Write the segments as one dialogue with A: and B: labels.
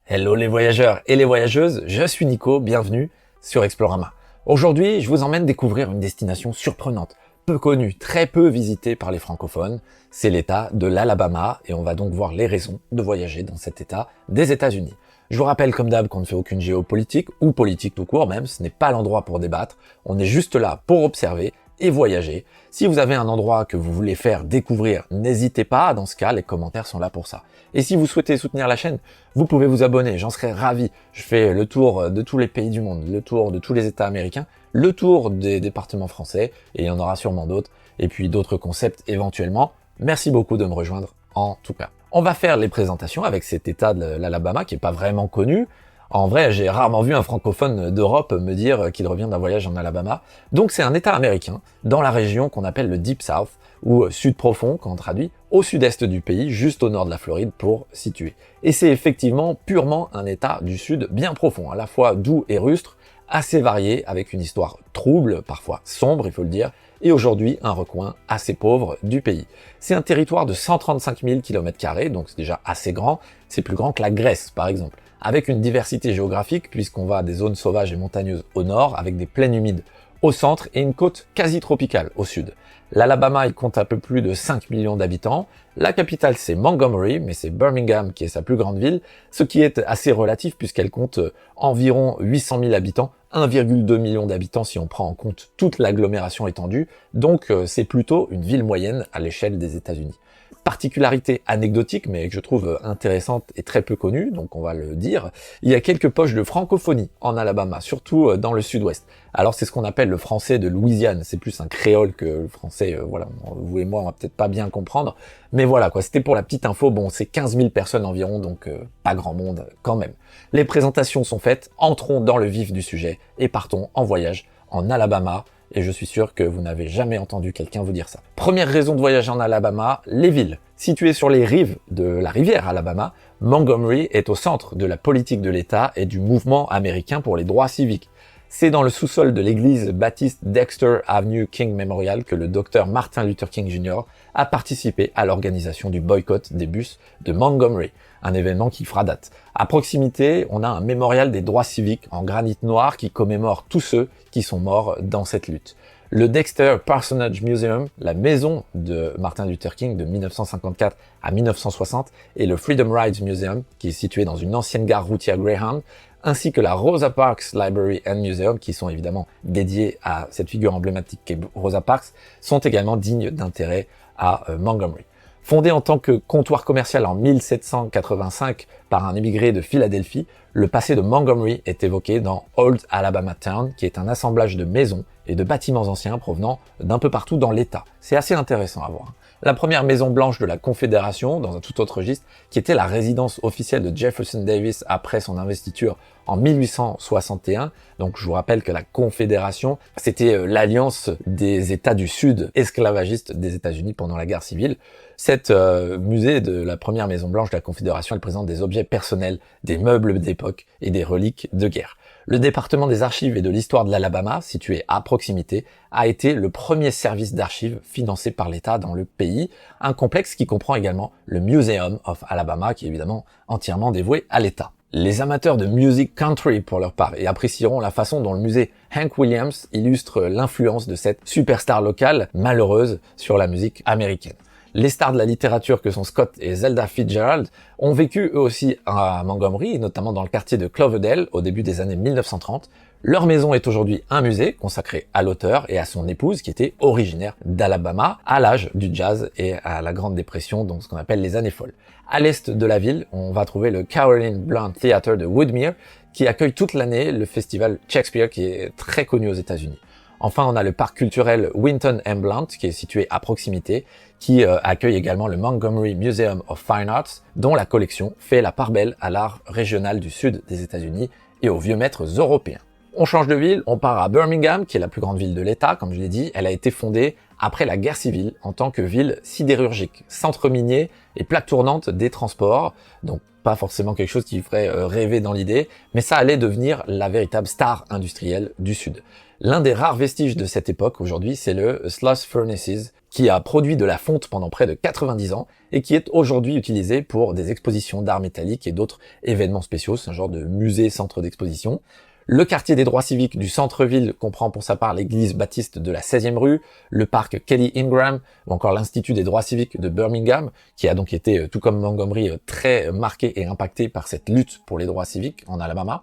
A: Hello les voyageurs et les voyageuses, je suis Nico, bienvenue sur Explorama. Aujourd'hui, je vous emmène découvrir une destination surprenante, peu connue, très peu visitée par les francophones. C'est l'état de l'Alabama et on va donc voir les raisons de voyager dans cet état des États-Unis. Je vous rappelle comme d'hab qu'on ne fait aucune géopolitique ou politique tout court même, ce n'est pas l'endroit pour débattre, on est juste là pour observer et voyager. Si vous avez un endroit que vous voulez faire découvrir, n'hésitez pas, dans ce cas, les commentaires sont là pour ça. Et si vous souhaitez soutenir la chaîne, vous pouvez vous abonner, j'en serais ravi. Je fais le tour de tous les pays du monde, le tour de tous les États américains, le tour des départements français, et il y en aura sûrement d'autres, et puis d'autres concepts éventuellement. Merci beaucoup de me rejoindre en tout cas. On va faire les présentations avec cet état de l'Alabama qui est pas vraiment connu. En vrai, j'ai rarement vu un francophone d'Europe me dire qu'il revient d'un voyage en Alabama. Donc c'est un état américain, dans la région qu'on appelle le Deep South, ou Sud profond quand on traduit, au sud-est du pays, juste au nord de la Floride pour situer. Et c'est effectivement purement un état du sud bien profond, à la fois doux et rustre, assez varié, avec une histoire trouble, parfois sombre il faut le dire, et aujourd'hui un recoin assez pauvre du pays. C'est un territoire de 135 000 km², donc c'est déjà assez grand, c'est plus grand que la Grèce par exemple, avec une diversité géographique puisqu'on va des zones sauvages et montagneuses au nord, avec des plaines humides au centre et une côte quasi tropicale au sud. L'Alabama, il compte un peu plus de 5 millions d'habitants. La capitale, c'est Montgomery, mais c'est Birmingham qui est sa plus grande ville, ce qui est assez relatif puisqu'elle compte environ 800 000 habitants, 1,2 million d'habitants si on prend en compte toute l'agglomération étendue, donc c'est plutôt une ville moyenne à l'échelle des États-Unis. Particularité anecdotique, mais que je trouve intéressante et très peu connue, donc on va le dire, il y a quelques poches de francophonie en Alabama, surtout dans le sud-ouest. Alors c'est ce qu'on appelle le français de Louisiane, c'est plus un créole que le français, voilà, vous et moi on va peut-être pas bien comprendre, mais voilà quoi, c'était pour la petite info, bon c'est 15 000 personnes environ, donc pas grand monde quand même. Les présentations sont faites, entrons dans le vif du sujet et partons en voyage en Alabama, et je suis sûr que vous n'avez jamais entendu quelqu'un vous dire ça. Première raison de voyager en Alabama, les villes. Situées sur les rives de la rivière Alabama, Montgomery est au centre de la politique de l'État et du mouvement américain pour les droits civiques. C'est dans le sous-sol de l'église baptiste Dexter Avenue King Memorial que le docteur Martin Luther King Jr. a participé à l'organisation du boycott des bus de Montgomery, un événement qui fera date. À proximité, on a un mémorial des droits civiques en granit noir qui commémore tous ceux qui sont morts dans cette lutte. Le Dexter Parsonage Museum, la maison de Martin Luther King de 1954 à 1960, et le Freedom Rides Museum, qui est situé dans une ancienne gare routière Greyhound, ainsi que la Rosa Parks Library and Museum, qui sont évidemment dédiés à cette figure emblématique qu'est Rosa Parks, sont également dignes d'intérêt à Montgomery. Fondé en tant que comptoir commercial en 1785 par un émigré de Philadelphie, le passé de Montgomery est évoqué dans Old Alabama Town, qui est un assemblage de maisons et de bâtiments anciens provenant d'un peu partout dans l'État. C'est assez intéressant à voir. La première maison blanche de la Confédération, dans un tout autre registre, qui était la résidence officielle de Jefferson Davis après son investiture en 1861. Donc je vous rappelle que la Confédération, c'était l'alliance des États du Sud esclavagistes des États-Unis pendant la guerre civile. Cette musée de la première maison blanche de la Confédération, elle présente des objets personnels, des meubles d'époque et des reliques de guerre. Le département des archives et de l'histoire de l'Alabama, situé à proximité, a été le premier service d'archives financé par l'État dans le pays, un complexe qui comprend également le Museum of Alabama, qui est évidemment entièrement dévoué à l'État. Les amateurs de music country, pour leur part, et apprécieront la façon dont le musée Hank Williams illustre l'influence de cette superstar locale malheureuse sur la musique américaine. Les stars de la littérature que sont Scott et Zelda Fitzgerald ont vécu eux aussi à Montgomery, notamment dans le quartier de Cloverdale au début des années 1930. Leur maison est aujourd'hui un musée consacré à l'auteur et à son épouse qui était originaire d'Alabama à l'âge du jazz et à la Grande Dépression, donc ce qu'on appelle les années folles. À l'est de la ville, on va trouver le Caroline Blunt Theatre de Woodmere qui accueille toute l'année le festival Shakespeare qui est très connu aux États-Unis. Enfin, on a le parc culturel Winton M. Blount, qui est situé à proximité, qui accueille également le Montgomery Museum of Fine Arts, dont la collection fait la part belle à l'art régional du sud des États-Unis et aux vieux maîtres européens. On change de ville, on part à Birmingham, qui est la plus grande ville de l'État, comme je l'ai dit. Elle a été fondée après la guerre civile en tant que ville sidérurgique, centre minier et plaque tournante des transports. Donc pas forcément quelque chose qui ferait rêver dans l'idée, mais ça allait devenir la véritable star industrielle du Sud. L'un des rares vestiges de cette époque aujourd'hui, c'est le Slush Furnaces, qui a produit de la fonte pendant près de 90 ans et qui est aujourd'hui utilisé pour des expositions d'art métallique et d'autres événements spéciaux. C'est un genre de musée-centre d'exposition. Le quartier des droits civiques du centre-ville comprend pour sa part l'église baptiste de la 16e rue, le parc Kelly Ingram ou encore l'Institut des droits civiques de Birmingham, qui a donc été, tout comme Montgomery, très marqué et impacté par cette lutte pour les droits civiques en Alabama.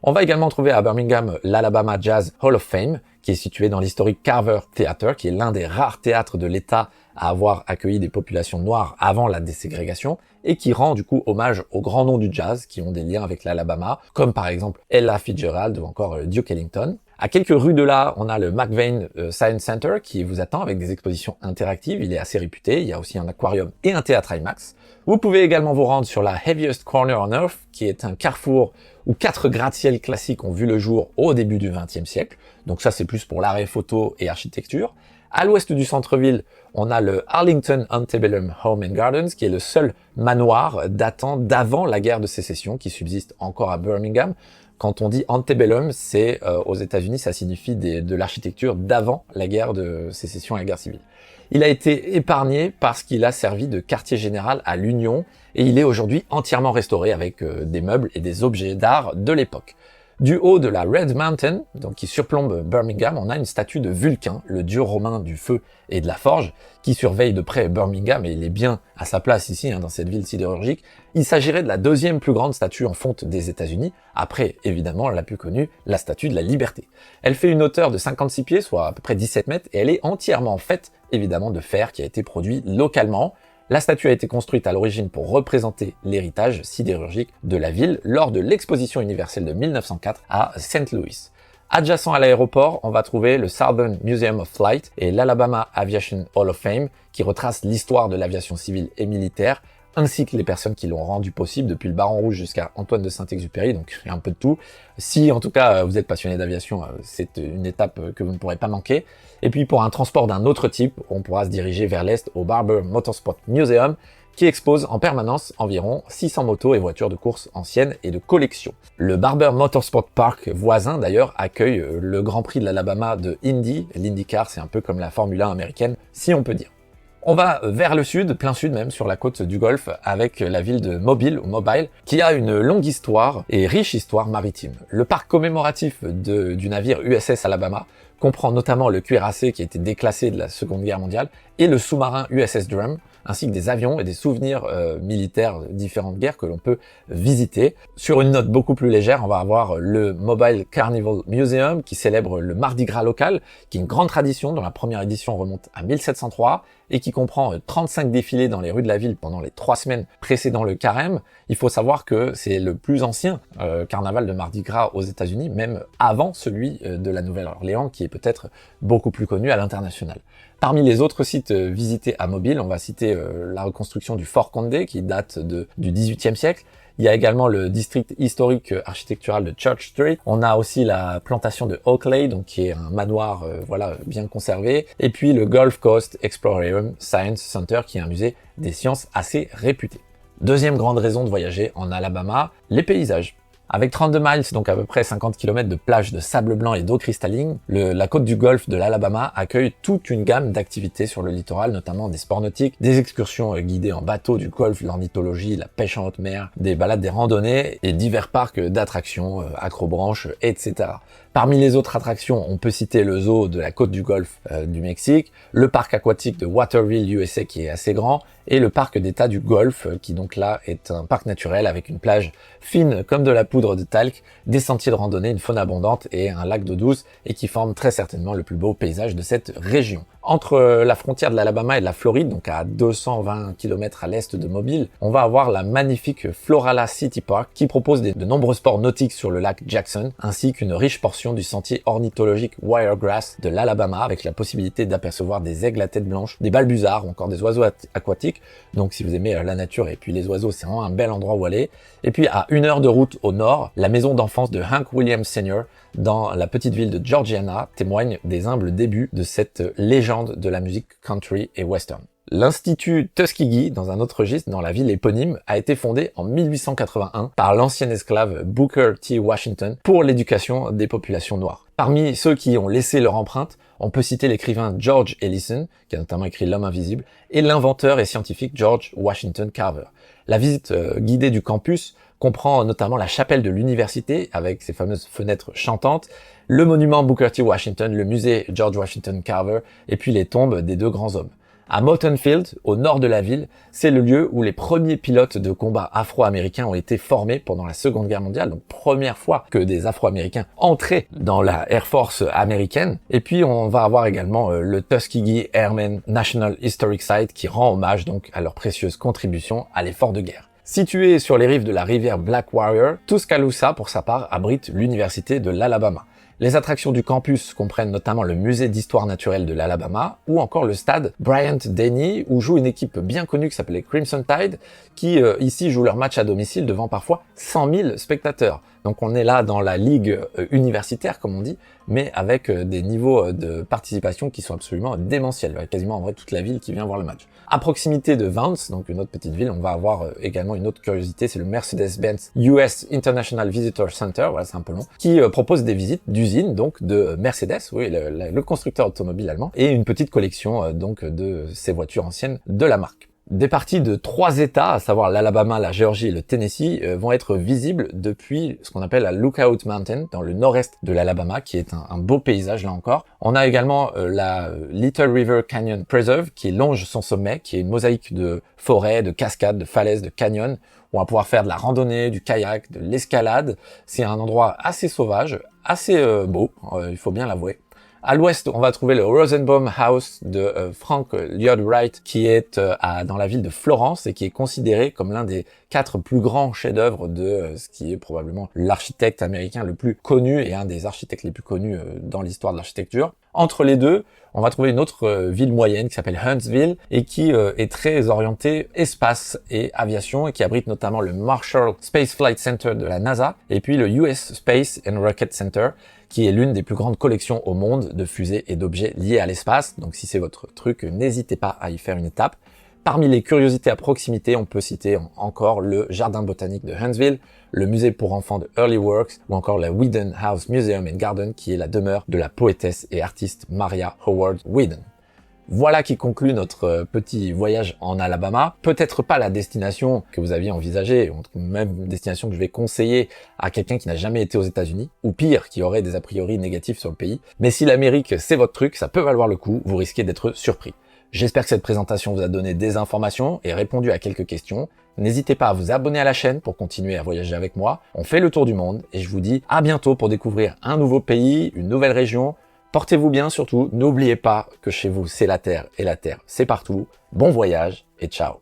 A: On va également trouver à Birmingham l'Alabama Jazz Hall of Fame, qui est situé dans l'historique Carver Theatre, qui est l'un des rares théâtres de l'État à avoir accueilli des populations noires avant la déségrégation, et qui rend du coup hommage aux grands noms du jazz qui ont des liens avec l'Alabama, comme par exemple Ella Fitzgerald ou encore Duke Ellington. À quelques rues de là, on a le McVeigh Science Center qui vous attend avec des expositions interactives, il est assez réputé, il y a aussi un aquarium et un théâtre IMAX. Vous pouvez également vous rendre sur la Heaviest Corner on Earth, qui est un carrefour où 4 gratte-ciel classiques ont vu le jour au début du XXe siècle, donc ça c'est plus pour l'arrêt photo et architecture. À l'ouest du centre-ville, on a le Arlington Antebellum Home and Gardens, qui est le seul manoir datant d'avant la guerre de sécession qui subsiste encore à Birmingham. Quand on dit antebellum, c'est aux États-Unis, ça signifie de l'architecture d'avant la guerre de sécession et la guerre civile. Il a été épargné parce qu'il a servi de quartier général à l'Union et il est aujourd'hui entièrement restauré avec des meubles et des objets d'art de l'époque. Du haut de la Red Mountain, donc qui surplombe Birmingham, on a une statue de Vulcain, le dieu romain du feu et de la forge, qui surveille de près Birmingham, et il est bien à sa place ici, dans cette ville sidérurgique. Il s'agirait de la deuxième plus grande statue en fonte des États-Unis, après, évidemment, la plus connue, la statue de la Liberté. Elle fait une hauteur de 56 pieds, soit à peu près 17 mètres, et elle est entièrement faite, évidemment, de fer qui a été produit localement. La statue a été construite à l'origine pour représenter l'héritage sidérurgique de la ville lors de l'exposition universelle de 1904 à St. Louis. Adjacent à l'aéroport, on va trouver le Southern Museum of Flight et l'Alabama Aviation Hall of Fame, qui retrace l'histoire de l'aviation civile et militaire, ainsi que les personnes qui l'ont rendu possible, depuis le Baron Rouge jusqu'à Antoine de Saint-Exupéry, donc il y a un peu de tout. Si en tout cas vous êtes passionné d'aviation, c'est une étape que vous ne pourrez pas manquer. Et puis pour un transport d'un autre type, on pourra se diriger vers l'est au Barber Motorsport Museum, qui expose en permanence environ 600 motos et voitures de course anciennes et de collection. Le Barber Motorsport Park voisin d'ailleurs accueille le Grand Prix de l'Alabama de Indy. L'IndyCar, c'est un peu comme la Formule 1 américaine, si on peut dire. On va vers le sud, plein sud même, sur la côte du Golfe, avec la ville de Mobile, qui a une longue histoire et riche histoire maritime. Le parc commémoratif du navire USS Alabama comprend notamment le cuirassé qui a été déclassé de la Seconde Guerre mondiale et le sous-marin USS Drum, ainsi que des avions et des souvenirs militaires de différentes guerres que l'on peut visiter. Sur une note beaucoup plus légère, on va avoir le Mobile Carnival Museum qui célèbre le Mardi Gras local, qui est une grande tradition dont la première édition remonte à 1703 et qui comprend 35 défilés dans les rues de la ville pendant les 3 semaines précédant le carême. Il faut savoir que c'est le plus ancien carnaval de Mardi Gras aux États-Unis, même avant celui de la Nouvelle-Orléans, qui est peut-être beaucoup plus connu à l'international. Parmi les autres sites visités à Mobile, on va citer la reconstruction du Fort Condé qui date du XVIIIe siècle. Il y a également le district historique architectural de Church Street. On a aussi la plantation de Oakley, donc qui est un manoir bien conservé. Et puis le Gulf Coast Explorarium Science Center, qui est un musée des sciences assez réputé. Deuxième grande raison de voyager en Alabama, les paysages. Avec 32 miles, donc à peu près 50 km de plages de sable blanc et d'eau cristalline, la côte du Golfe de l'Alabama accueille toute une gamme d'activités sur le littoral, notamment des sports nautiques, des excursions guidées en bateau du golfe, l'ornithologie, la pêche en haute mer, des balades, des randonnées et divers parcs d'attractions, acrobranches, etc. Parmi les autres attractions, on peut citer le zoo de la côte du Golfe du Mexique, le parc aquatique de Waterville, USA, qui est assez grand, et le parc d'État du Golfe, qui donc là est un parc naturel avec une plage fine comme de la poudre de talc, des sentiers de randonnée, une faune abondante et un lac d'eau douce, et qui forme très certainement le plus beau paysage de cette région. Entre la frontière de l'Alabama et de la Floride, donc à 220 km à l'est de Mobile, on va avoir la magnifique Florala City Park qui propose de nombreux sports nautiques sur le lac Jackson, ainsi qu'une riche portion du sentier ornithologique Wiregrass de l'Alabama avec la possibilité d'apercevoir des aigles à tête blanche, des balbuzards ou encore des oiseaux aquatiques. Donc si vous aimez la nature et puis les oiseaux, c'est vraiment un bel endroit où aller. Et puis à 1 heure de route au nord, la maison d'enfance de Hank Williams Sr., dans la petite ville de Georgiana, témoigne des humbles débuts de cette légende de la musique country et western. L'Institut Tuskegee, dans un autre registre, dans la ville éponyme, a été fondé en 1881 par l'ancien esclave Booker T. Washington pour l'éducation des populations noires. Parmi ceux qui ont laissé leur empreinte, on peut citer l'écrivain George Ellison, qui a notamment écrit L'Homme invisible, et l'inventeur et scientifique George Washington Carver. La visite guidée du campus comprend notamment la chapelle de l'université, avec ses fameuses fenêtres chantantes, le monument Booker T. Washington, le musée George Washington Carver, et puis les tombes des deux grands hommes. À Moton Field, au nord de la ville, c'est le lieu où les premiers pilotes de combat afro-américains ont été formés pendant la Seconde Guerre mondiale, donc première fois que des afro-américains entraient dans la Air Force américaine. Et puis on va avoir également le Tuskegee Airmen National Historic Site qui rend hommage donc à leur précieuse contribution à l'effort de guerre. Situé sur les rives de la rivière Black Warrior, Tuscaloosa, pour sa part, abrite l'université de l'Alabama. Les attractions du campus comprennent notamment le musée d'histoire naturelle de l'Alabama ou encore le stade Bryant-Denny où joue une équipe bien connue qui s'appelait Crimson Tide qui ici joue leur match à domicile devant parfois 100 000 spectateurs. Donc on est là dans la ligue universitaire comme on dit, mais avec des niveaux de participation qui sont absolument démentiels. Il y a quasiment en vrai toute la ville qui vient voir le match. À proximité de Vance, donc une autre petite ville, on va avoir également une autre curiosité, c'est le Mercedes-Benz US International Visitor Center, voilà c'est un peu long, qui propose des visites d'usines donc de Mercedes, oui le constructeur automobile allemand, et une petite collection donc de ces voitures anciennes de la marque. Des parties de 3 États, à savoir l'Alabama, la Géorgie et le Tennessee, vont être visibles depuis ce qu'on appelle la Lookout Mountain, dans le nord-est de l'Alabama, qui est un beau paysage là encore. On a également la Little River Canyon Preserve, qui longe son sommet, qui est une mosaïque de forêts, de cascades, de falaises, de canyons, où on va pouvoir faire de la randonnée, du kayak, de l'escalade. C'est un endroit assez sauvage, assez beau, il faut bien l'avouer. À l'ouest, on va trouver le Rosenbaum House de Frank Lloyd Wright, qui est dans la ville de Florence et qui est considéré comme l'un des 4 plus grands chefs-d'œuvre de ce qui est probablement l'architecte américain le plus connu et un des architectes les plus connus dans l'histoire de l'architecture. Entre les deux, on va trouver une autre ville moyenne qui s'appelle Huntsville et qui est très orientée espace et aviation et qui abrite notamment le Marshall Space Flight Center de la NASA et puis le US Space and Rocket Center qui est l'une des plus grandes collections au monde de fusées et d'objets liés à l'espace. Donc si c'est votre truc, n'hésitez pas à y faire une étape. Parmi les curiosités à proximité, on peut citer encore le jardin botanique de Huntsville, le musée pour enfants de Early Works ou encore la Whedon House Museum and Garden qui est la demeure de la poétesse et artiste Maria Howard Whedon. Voilà qui conclut notre petit voyage en Alabama. Peut-être pas la destination que vous aviez envisagée, ou même destination que je vais conseiller à quelqu'un qui n'a jamais été aux États-Unis, ou pire, qui aurait des a priori négatifs sur le pays. Mais si l'Amérique c'est votre truc, ça peut valoir le coup, vous risquez d'être surpris. J'espère que cette présentation vous a donné des informations et répondu à quelques questions. N'hésitez pas à vous abonner à la chaîne pour continuer à voyager avec moi. On fait le tour du monde et je vous dis à bientôt pour découvrir un nouveau pays, une nouvelle région. Portez-vous bien surtout, n'oubliez pas que chez vous c'est la terre et la terre c'est partout. Bon voyage et ciao.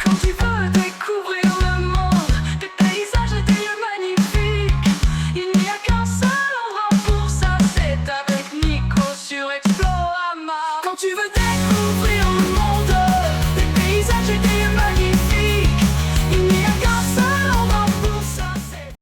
A: Quand tu veux découvrir